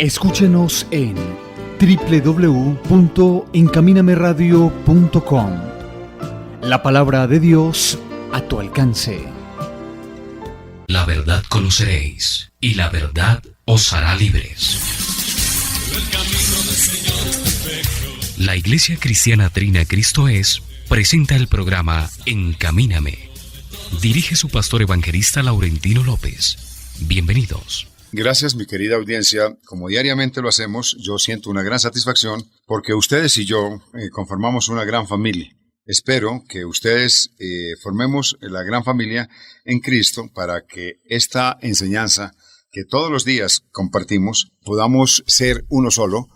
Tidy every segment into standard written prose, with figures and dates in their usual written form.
Escúchenos en www.encaminameradio.com. La palabra de Dios a tu alcance. La verdad conoceréis, y la verdad os hará libres. La Iglesia Cristiana Trina Cristo Es presenta el programa Encamíname. Dirige su pastor evangelista Laurentino López. Bienvenidos. Gracias, mi querida audiencia. Como diariamente lo hacemos, yo siento una gran satisfacción porque ustedes y yo conformamos una gran familia. Espero que ustedes formemos la gran familia en Cristo para que esta enseñanza que todos los días compartimos podamos ser uno solo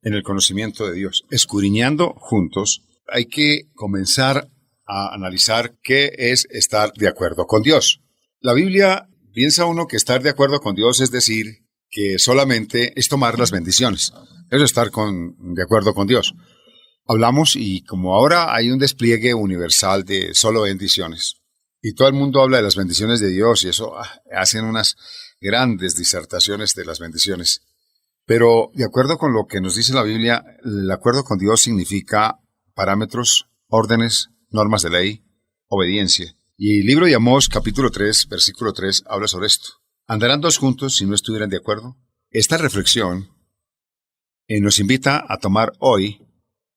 en el conocimiento de Dios. Escudriñando juntos, hay que comenzar a analizar qué es estar de acuerdo con Dios. La Biblia piensa uno que estar de acuerdo con Dios es decir que solamente es tomar las bendiciones. Eso es estar de acuerdo con Dios. Hablamos y como ahora hay un despliegue universal de solo bendiciones y todo el mundo habla de las bendiciones de Dios y eso hacen unas grandes disertaciones de las bendiciones. Pero de acuerdo con lo que nos dice la Biblia, el acuerdo con Dios significa parámetros, órdenes, normas de ley, obediencia. Y el libro de Amós, capítulo 3, versículo 3, habla sobre esto. ¿Andarán dos juntos si no estuvieran de acuerdo? Esta reflexión nos invita a tomar hoy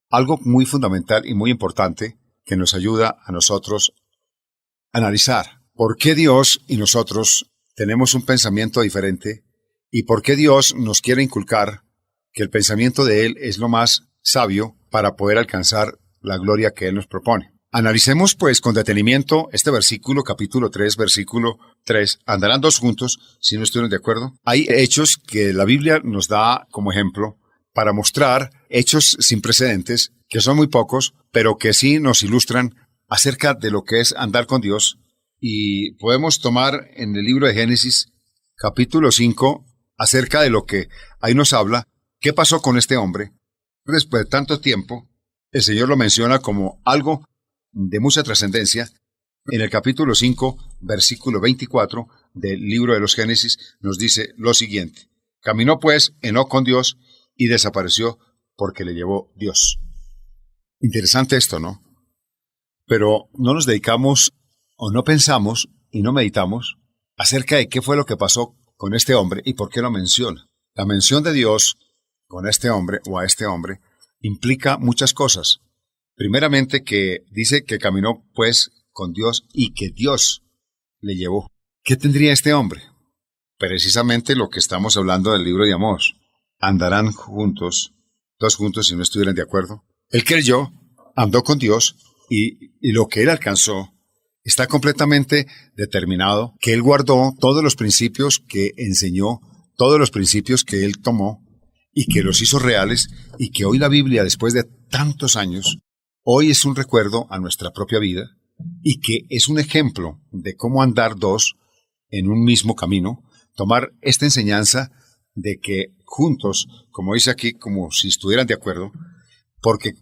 algo muy fundamental y muy importante que nos ayuda a nosotros a analizar por qué Dios y nosotros tenemos un pensamiento diferente y por qué Dios nos quiere inculcar que el pensamiento de Él es lo más sabio para poder alcanzar la gloria que Él nos propone. Analicemos pues con detenimiento este versículo, capítulo 3, versículo 3. ¿Andarán dos juntos si no estuvieran de acuerdo? Hay hechos que la Biblia nos da como ejemplo para mostrar hechos sin precedentes, que son muy pocos, pero que sí nos ilustran acerca de lo que es andar con Dios. Y podemos tomar en el libro de Génesis, capítulo 5, acerca de lo que ahí nos habla, qué pasó con este hombre. Después de tanto tiempo, el Señor lo menciona como algo de mucha trascendencia. En el capítulo 5, versículo 24 del libro de los Génesis, nos dice lo siguiente. Caminó pues Enoc con Dios y desapareció porque le llevó Dios. Interesante esto, ¿no? Pero no nos dedicamos o no pensamos y no meditamos acerca de qué fue lo que pasó con este hombre y por qué lo menciona. La mención de Dios con este hombre o a este hombre implica muchas cosas. Primeramente que dice que caminó pues con Dios y que Dios le llevó. ¿Qué tendría este hombre? Precisamente lo que estamos hablando del libro de Amós. ¿Andarán juntos, dos juntos si no estuvieran de acuerdo? Él creyó, andó con Dios y lo que él alcanzó está completamente determinado, que él guardó todos los principios que enseñó, todos los principios que él tomó y que los hizo reales y que hoy la Biblia, después de tantos años, hoy es un recuerdo a nuestra propia vida y que es un ejemplo de cómo andar dos en un mismo camino, tomar esta enseñanza de que juntos, como dice aquí, como si estuvieran de acuerdo, porque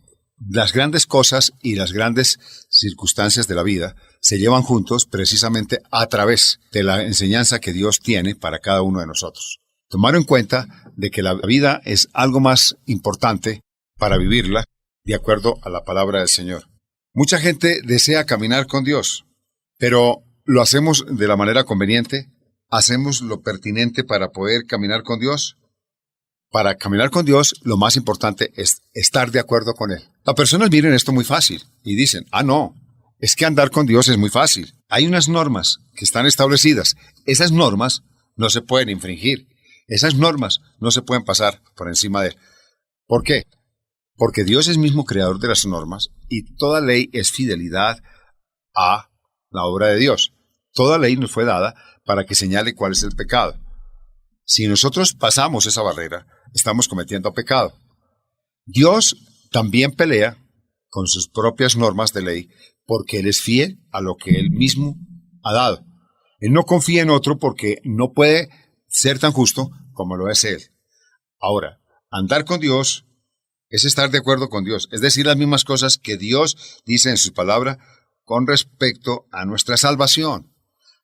las grandes cosas y las grandes circunstancias de la vida se llevan juntos precisamente a través de la enseñanza que Dios tiene para cada uno de nosotros. Tomar en cuenta de que la vida es algo más importante para vivirla de acuerdo a la palabra del Señor. Mucha gente desea caminar con Dios, pero ¿lo hacemos de la manera conveniente? ¿Hacemos lo pertinente para poder caminar con Dios? Para caminar con Dios, lo más importante es estar de acuerdo con Él. Las personas miran esto muy fácil y dicen, no, es que andar con Dios es muy fácil. Hay unas normas que están establecidas. Esas normas no se pueden infringir. Esas normas no se pueden pasar por encima de Él. ¿Por qué? Porque Dios es mismo creador de las normas y toda ley es fidelidad a la obra de Dios. Toda ley nos fue dada para que señale cuál es el pecado. Si nosotros pasamos esa barrera, estamos cometiendo pecado. Dios también pelea con sus propias normas de ley porque Él es fiel a lo que Él mismo ha dado. Él no confía en otro porque no puede ser tan justo como lo es Él. Ahora, andar con Dios es estar de acuerdo con Dios, es decir, las mismas cosas que Dios dice en su palabra con respecto a nuestra salvación,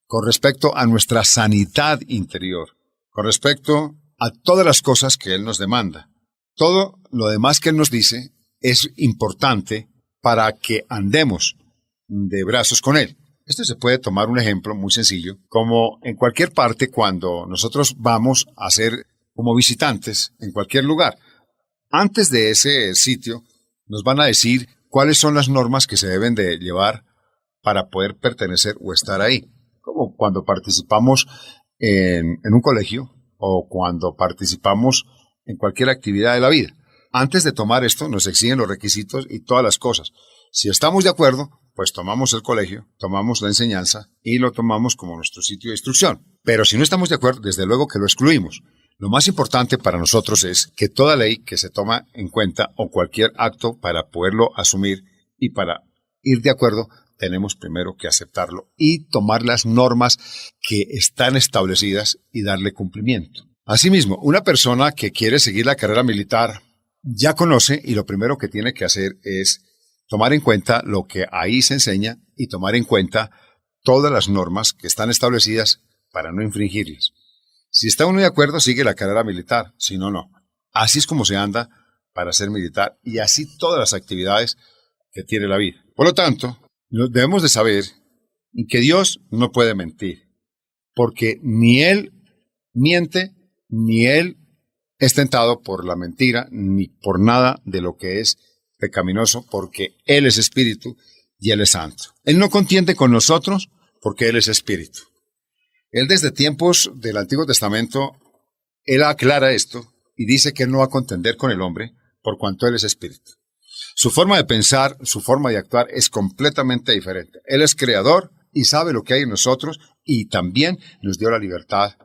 con respecto a nuestra sanidad interior, con respecto a todas las cosas que Él nos demanda. Todo lo demás que Él nos dice es importante para que andemos de brazos con Él. Esto se puede tomar un ejemplo muy sencillo, como en cualquier parte cuando nosotros vamos a ser como visitantes en cualquier lugar. Antes de ese sitio nos van a decir cuáles son las normas que se deben de llevar para poder pertenecer o estar ahí. Como cuando participamos en un colegio o cuando participamos en cualquier actividad de la vida. Antes de tomar esto nos exigen los requisitos y todas las cosas. Si estamos de acuerdo, pues tomamos el colegio, tomamos la enseñanza y lo tomamos como nuestro sitio de instrucción. Pero si no estamos de acuerdo, desde luego que lo excluimos. Lo más importante para nosotros es que toda ley que se toma en cuenta o cualquier acto para poderlo asumir y para ir de acuerdo, tenemos primero que aceptarlo y tomar las normas que están establecidas y darle cumplimiento. Asimismo, una persona que quiere seguir la carrera militar ya conoce y lo primero que tiene que hacer es tomar en cuenta lo que ahí se enseña y tomar en cuenta todas las normas que están establecidas para no infringirlas. Si está uno de acuerdo, sigue la carrera militar, si no, no. Así es como se anda para ser militar y así todas las actividades que tiene la vida. Por lo tanto, debemos de saber que Dios no puede mentir, porque ni Él miente, ni Él es tentado por la mentira, ni por nada de lo que es pecaminoso, porque Él es espíritu y Él es santo. Él no contiende con nosotros porque Él es espíritu. Él desde tiempos del Antiguo Testamento, Él aclara esto y dice que Él no va a contender con el hombre por cuanto Él es espíritu. Su forma de pensar, su forma de actuar es completamente diferente. Él es creador y sabe lo que hay en nosotros y también nos dio la libertad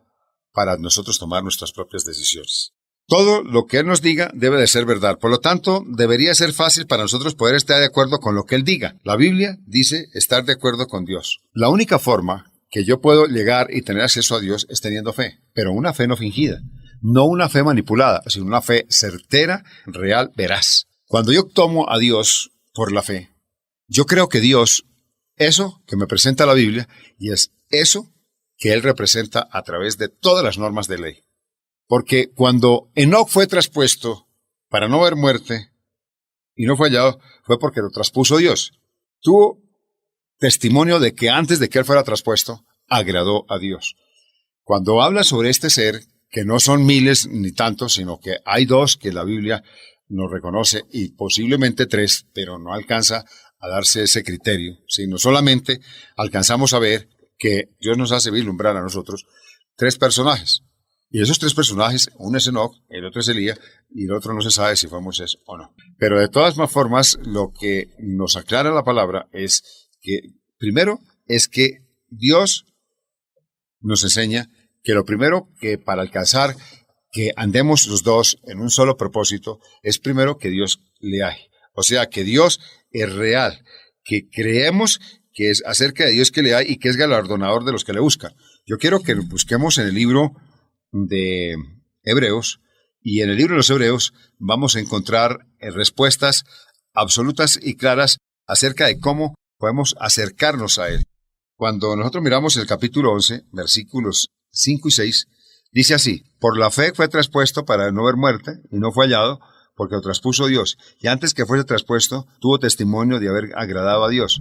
para nosotros tomar nuestras propias decisiones. Todo lo que Él nos diga debe de ser verdad. Por lo tanto, debería ser fácil para nosotros poder estar de acuerdo con lo que Él diga. La Biblia dice estar de acuerdo con Dios. La única forma que yo puedo llegar y tener acceso a Dios es teniendo fe, pero una fe no fingida, no una fe manipulada, sino una fe certera, real, veraz. Cuando yo tomo a Dios por la fe, yo creo que Dios, eso que me presenta la Biblia, y es eso que Él representa a través de todas las normas de ley. Porque cuando Enoc fue traspuesto para no ver muerte y no fue hallado, fue porque lo traspuso Dios. Tuvo testimonio de que antes de que él fuera traspuesto, agradó a Dios. Cuando habla sobre este ser, que no son miles ni tantos, sino que hay dos que la Biblia nos reconoce y posiblemente tres, pero no alcanza a darse ese criterio, sino solamente alcanzamos a ver que Dios nos hace vislumbrar a nosotros tres personajes. Y esos tres personajes, uno es Enoc, el otro es Elías, y el otro no se sabe si fue Moisés o no. Pero de todas formas, lo que nos aclara la palabra es que, primero, es que Dios nos enseña que lo primero que para alcanzar que andemos los dos en un solo propósito es primero que Dios le hay. O sea, que Dios es real, que creemos que es acerca de Dios que le hay y que es galardonador de los que le buscan. Yo quiero que busquemos en el libro de Hebreos, y en el libro de los Hebreos vamos a encontrar respuestas absolutas y claras acerca de cómo podemos acercarnos a Él. Cuando nosotros miramos el capítulo 11, versículos 5 y 6, dice así: por la fe fue traspuesto para no ver muerte, y no fue hallado, porque lo traspuso Dios, y antes que fuese traspuesto, tuvo testimonio de haber agradado a Dios.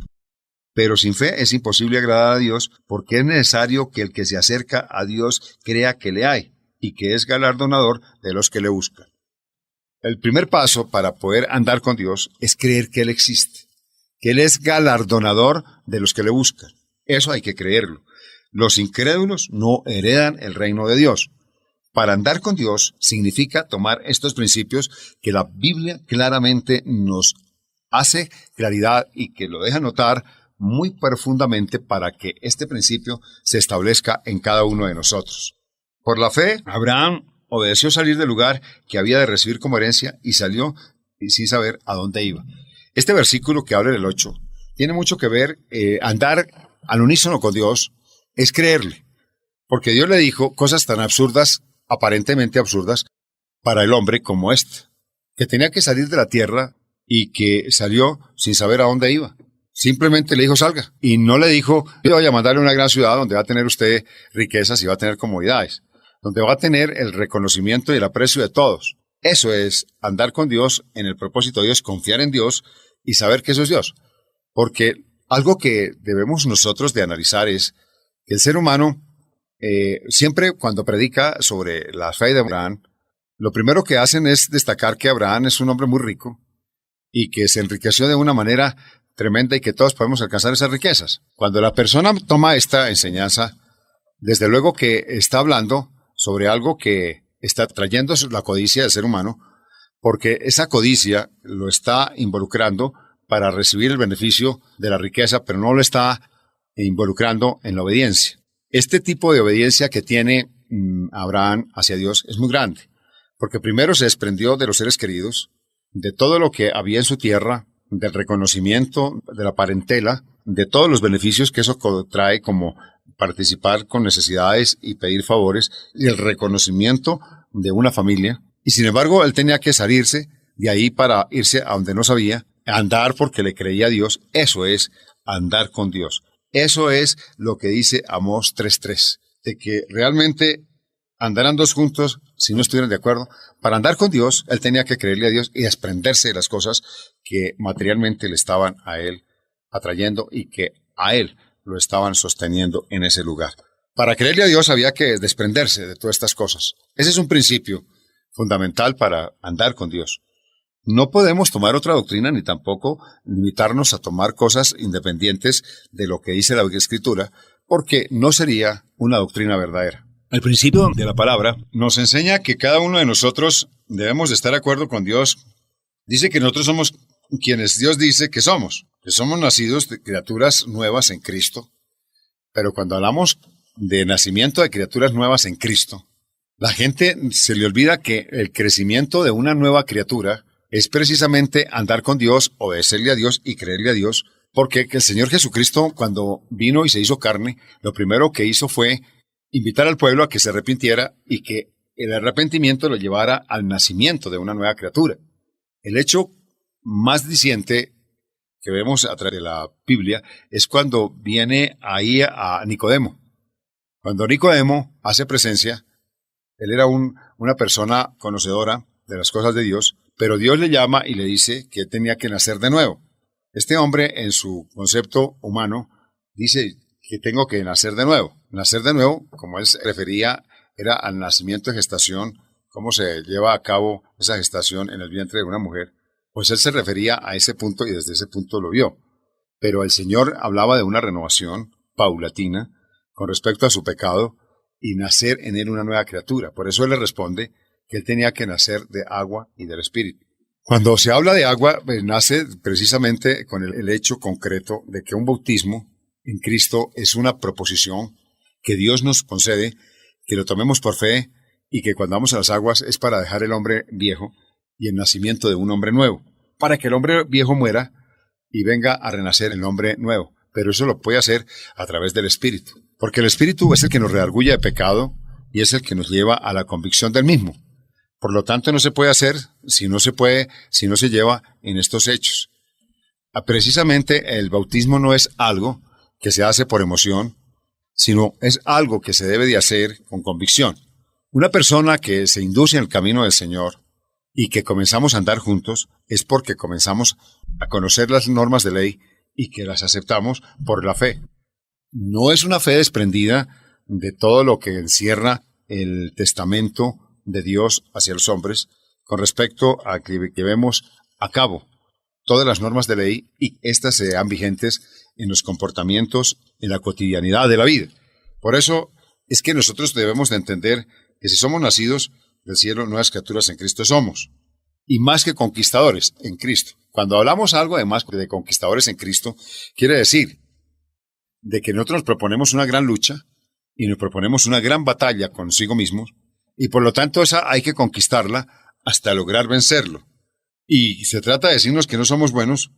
Pero sin fe es imposible agradar a Dios, porque es necesario que el que se acerca a Dios crea que le hay, y que es galardonador de los que le buscan. El primer paso para poder andar con Dios es creer que Él existe, que Él es galardonador de los que le buscan. Eso hay que creerlo. Los incrédulos no heredan el reino de Dios. Para andar con Dios significa tomar estos principios que la Biblia claramente nos hace claridad y que lo deja notar muy profundamente para que este principio se establezca en cada uno de nosotros. Por la fe, Abraham obedeció salir del lugar que había de recibir como herencia y salió sin saber a dónde iba. Este versículo que habla del 8 tiene mucho que ver, andar al unísono con Dios es creerle, porque Dios le dijo cosas tan absurdas, aparentemente absurdas, para el hombre como esta, que tenía que salir de la tierra y que salió sin saber a dónde iba. Simplemente le dijo salga, y no le dijo yo voy a mandarle a una gran ciudad donde va a tener usted riquezas y va a tener comodidades. donde va a tener el reconocimiento y el aprecio de todos. Eso es andar con Dios en el propósito de Dios, confiar en Dios y saber que eso es Dios. Porque algo que debemos nosotros de analizar es que el ser humano, siempre cuando predica sobre la fe de Abraham, lo primero que hacen es destacar que Abraham es un hombre muy rico y que se enriqueció de una manera tremenda y que todos podemos alcanzar esas riquezas. Cuando la persona toma esta enseñanza, desde luego que está hablando sobre algo que está trayendo la codicia del ser humano, porque esa codicia lo está involucrando para recibir el beneficio de la riqueza, pero no lo está involucrando en la obediencia. Este tipo de obediencia que tiene Abraham hacia Dios es muy grande, porque primero se desprendió de los seres queridos, de todo lo que había en su tierra, del reconocimiento de la parentela, de todos los beneficios que eso trae, como participar con necesidades y pedir favores, y el reconocimiento de una familia. Y sin embargo, él tenía que salirse de ahí para irse a donde no sabía, andar porque le creía a Dios. Eso es andar con Dios. Eso es lo que dice Amós 3:3, de que realmente andarán dos juntos si no estuvieran de acuerdo. Para andar con Dios, él tenía que creerle a Dios y desprenderse de las cosas que materialmente le estaban a él atrayendo y que a él lo estaban sosteniendo en ese lugar. Para creerle a Dios había que desprenderse de todas estas cosas. Ese es un principio fundamental para andar con Dios. No podemos tomar otra doctrina ni tampoco limitarnos a tomar cosas independientes de lo que dice la Escritura, porque no sería una doctrina verdadera. El principio de la palabra nos enseña que cada uno de nosotros debemos de estar de acuerdo con Dios. Dice que nosotros somos quienes Dios dice que somos nacidos de criaturas nuevas en Cristo. Pero cuando hablamos de nacimiento de criaturas nuevas en Cristo, la gente se le olvida que el crecimiento de una nueva criatura es precisamente andar con Dios, obedecerle a Dios y creerle a Dios, porque el Señor Jesucristo, cuando vino y se hizo carne, lo primero que hizo fue invitar al pueblo a que se arrepintiera y que el arrepentimiento lo llevara al nacimiento de una nueva criatura. El hecho más diciente que vemos a través de la Biblia es cuando viene ahí a Nicodemo. Cuando Nicodemo hace presencia, él era una persona conocedora de las cosas de Dios, pero Dios le llama y le dice que él tenía que nacer de nuevo. Este hombre, en su concepto humano, dice que tengo que nacer de nuevo. Nacer de nuevo, como él se refería, era al nacimiento de gestación, cómo se lleva a cabo esa gestación en el vientre de una mujer. Pues él se refería a ese punto y desde ese punto lo vio. Pero el Señor hablaba de una renovación paulatina con respecto a su pecado y nacer en él una nueva criatura. Por eso él le responde que él tenía que nacer de agua y del Espíritu. Cuando se habla de agua, nace precisamente con el hecho concreto de que un bautismo en Cristo es una proposición que Dios nos concede, que lo tomemos por fe y que cuando vamos a las aguas es para dejar el hombre viejo y el nacimiento de un hombre nuevo, para que el hombre viejo muera y venga a renacer el hombre nuevo. Pero eso lo puede hacer a través del Espíritu, porque el Espíritu es el que nos redarguye de pecado y es el que nos lleva a la convicción del mismo. Por lo tanto, no se puede hacer si no se lleva en estos hechos. Precisamente el bautismo no es algo que se hace por emoción, sino es algo que se debe de hacer con convicción. Una persona que se induce en el camino del Señor y que comenzamos a andar juntos es porque comenzamos a conocer las normas de ley y que las aceptamos por la fe. No es una fe desprendida de todo lo que encierra el testamento de Dios hacia los hombres con respecto a que llevemos a cabo todas las normas de ley y éstas sean vigentes en los comportamientos, en la cotidianidad de la vida. Por eso es que nosotros debemos de entender que si somos nacidos del cielo, nuevas criaturas en Cristo somos, y más que conquistadores en Cristo. Cuando hablamos algo de más de conquistadores en Cristo, quiere decir de que nosotros nos proponemos una gran lucha y nos proponemos una gran batalla consigo mismos, y por lo tanto esa hay que conquistarla hasta lograr vencerlo. Y se trata de decirnos que no somos buenos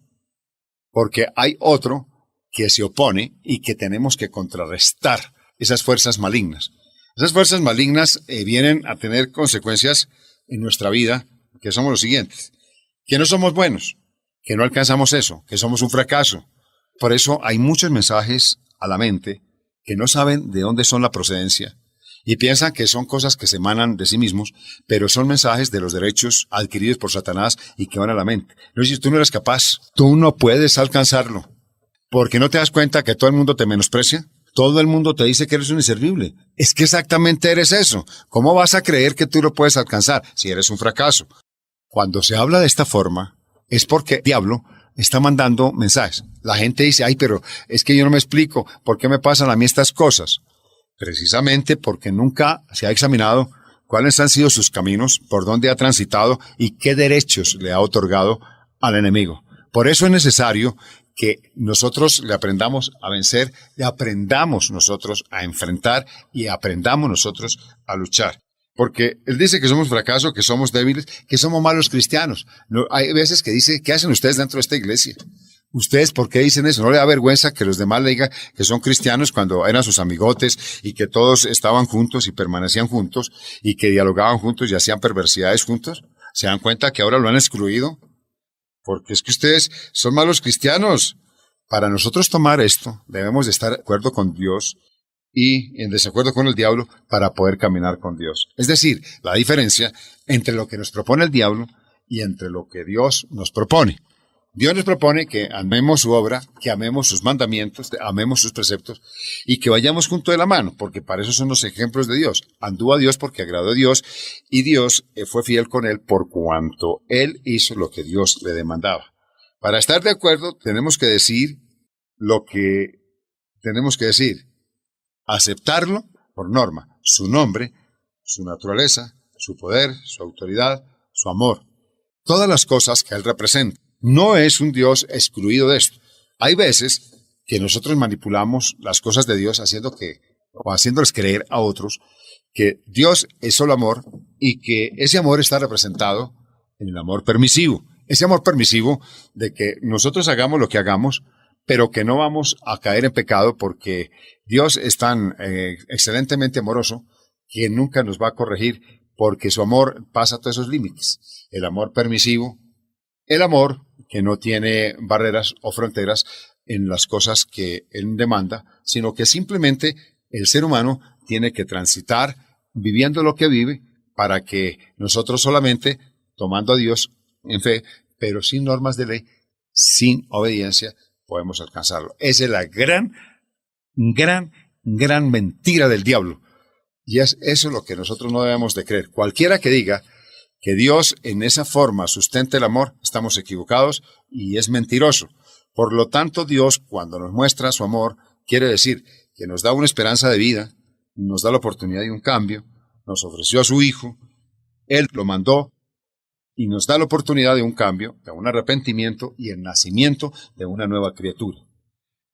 porque hay otro que se opone y que tenemos que contrarrestar esas fuerzas malignas. Esas fuerzas malignas vienen a tener consecuencias en nuestra vida, que somos los siguientes: que no somos buenos, que no alcanzamos eso, que somos un fracaso. Por eso hay muchos mensajes a la mente que no saben de dónde son la procedencia y piensan que son cosas que se emanan de sí mismos, pero son mensajes de los derechos adquiridos por Satanás y que van a la mente. No, si tú no eres capaz, tú no puedes alcanzarlo, porque no te das cuenta que todo el mundo te menosprecia. Todo el mundo te dice que eres un inservible. Es que exactamente eres eso. ¿Cómo vas a creer que tú lo puedes alcanzar si eres un fracaso? Cuando se habla de esta forma, es porque el diablo está mandando mensajes. La gente dice, ay, pero es que yo no me explico por qué me pasan a mí estas cosas. Precisamente porque nunca se ha examinado cuáles han sido sus caminos, por dónde ha transitado y qué derechos le ha otorgado al enemigo. Por eso es necesario que nosotros le aprendamos a vencer, le aprendamos nosotros a enfrentar y aprendamos nosotros a luchar. Porque él dice que somos fracaso, que somos débiles, que somos malos cristianos. No, hay veces que dice, ¿qué hacen ustedes dentro de esta iglesia? ¿Ustedes por qué dicen eso? ¿No le da vergüenza que los demás le digan que son cristianos cuando eran sus amigotes y que todos estaban juntos y permanecían juntos y que dialogaban juntos y hacían perversidades juntos? ¿Se dan cuenta que ahora lo han excluido? Porque es que ustedes son malos cristianos. Para nosotros tomar esto, debemos de estar de acuerdo con Dios y en desacuerdo con el diablo para poder caminar con Dios. Es decir, la diferencia entre lo que nos propone el diablo y entre lo que Dios nos propone. Dios nos propone que amemos su obra, que amemos sus mandamientos, amemos sus preceptos y que vayamos junto de la mano, porque para eso son los ejemplos de Dios. Anduvo a Dios porque agradó a Dios y Dios fue fiel con él por cuanto él hizo lo que Dios le demandaba. Para estar de acuerdo tenemos que decir lo que tenemos que decir, aceptarlo por norma, su nombre, su naturaleza, su poder, su autoridad, su amor, todas las cosas que él representa. No es un Dios excluido de esto. Hay veces que nosotros manipulamos las cosas de Dios haciéndoles creer a otros que Dios es solo amor y que ese amor está representado en el amor permisivo. Ese amor permisivo de que nosotros hagamos lo que hagamos, pero que no vamos a caer en pecado porque Dios es tan excelentemente amoroso que nunca nos va a corregir porque su amor pasa todos esos límites. El amor permisivo, el amor que no tiene barreras o fronteras en las cosas que él demanda, sino que simplemente el ser humano tiene que transitar viviendo lo que vive para que nosotros solamente, tomando a Dios en fe, pero sin normas de ley, sin obediencia, podemos alcanzarlo. Esa es la gran mentira del diablo. Y es eso lo que nosotros no debemos de creer. Cualquiera que diga que Dios en esa forma sustenta el amor, estamos equivocados y es mentiroso. Por lo tanto, Dios, cuando nos muestra su amor, quiere decir que nos da una esperanza de vida, nos da la oportunidad de un cambio, nos ofreció a su Hijo, Él lo mandó y nos da la oportunidad de un cambio, de un arrepentimiento y el nacimiento de una nueva criatura.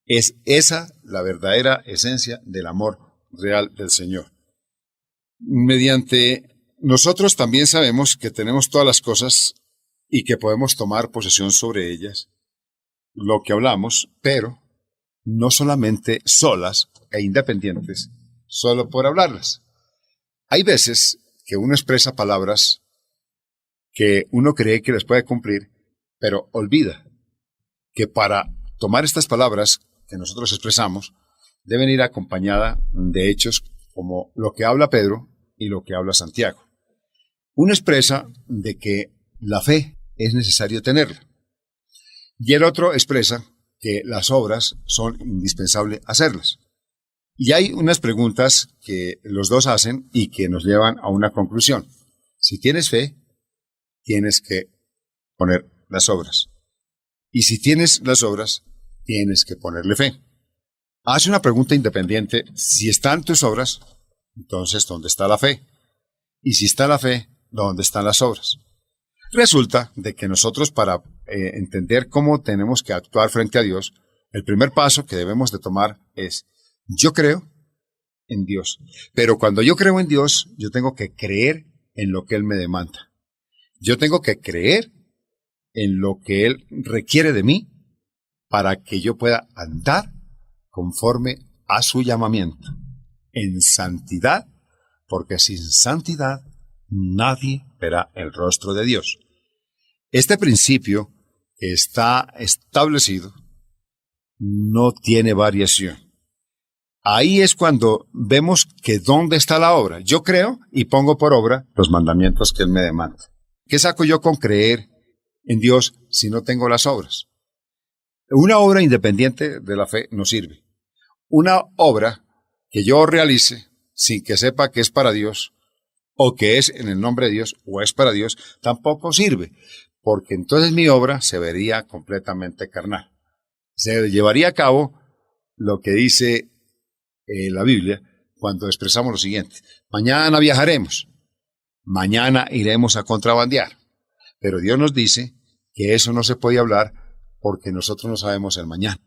Es esa la verdadera esencia del amor real del Señor. Nosotros también sabemos que tenemos todas las cosas y que podemos tomar posesión sobre ellas, lo que hablamos, pero no solamente solas e independientes, solo por hablarlas. Hay veces que uno expresa palabras que uno cree que les puede cumplir, pero olvida que para tomar estas palabras que nosotros expresamos, deben ir acompañadas de hechos como lo que habla Pedro y lo que habla Santiago. Uno expresa de que la fe es necesario tenerla. Y el otro expresa que las obras son indispensables hacerlas. Y hay unas preguntas que los dos hacen y que nos llevan a una conclusión. Si tienes fe, tienes que poner las obras. Y si tienes las obras, tienes que ponerle fe. Hace una pregunta independiente. Si están tus obras, entonces, ¿dónde está la fe? Y si está la fe, ¿dónde están las obras? Resulta de que nosotros para entender cómo tenemos que actuar frente a Dios, el primer paso que debemos de tomar es, yo creo en Dios. Pero cuando yo creo en Dios, yo tengo que creer en lo que Él me demanda. Yo tengo que creer en lo que Él requiere de mí para que yo pueda andar conforme a su llamamiento, en santidad, porque sin santidad nadie verá el rostro de Dios. Este principio que está establecido no tiene variación. ahí es cuando vemos que dónde está la obra. Yo creo y pongo por obra los mandamientos que Él me demanda. ¿Qué saco yo con creer en Dios si no tengo las obras? Una obra independiente de la fe no sirve. Una obra que yo realice sin que sepa que es para Dios, o que es en el nombre de Dios, o es para Dios, tampoco sirve, porque entonces mi obra se vería completamente carnal. Se llevaría a cabo lo que dice la Biblia cuando expresamos lo siguiente: mañana viajaremos, mañana iremos a contrabandear, pero Dios nos dice que eso no se puede hablar porque nosotros no sabemos el mañana.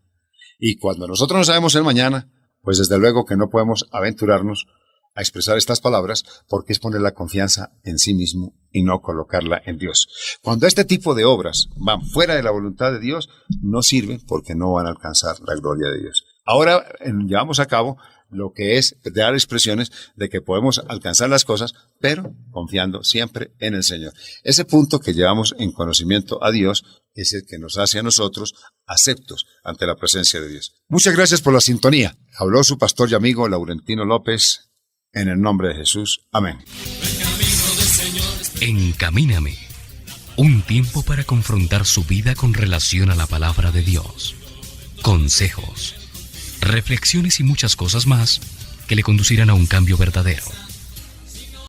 Y cuando nosotros no sabemos el mañana, pues desde luego que no podemos aventurarnos a expresar estas palabras, porque es poner la confianza en sí mismo y no colocarla en Dios. Cuando este tipo de obras van fuera de la voluntad de Dios, no sirven porque no van a alcanzar la gloria de Dios. Ahora llevamos a cabo lo que es dar expresiones de que podemos alcanzar las cosas, pero confiando siempre en el Señor. Ese punto que llevamos en conocimiento a Dios es el que nos hace a nosotros aceptos ante la presencia de Dios. Muchas gracias por la sintonía. Habló su pastor y amigo Laurentino López, en el nombre de Jesús. Amén. Encamíname. Un tiempo para confrontar su vida con relación a la palabra de Dios. Consejos, reflexiones y muchas cosas más que le conducirán a un cambio verdadero.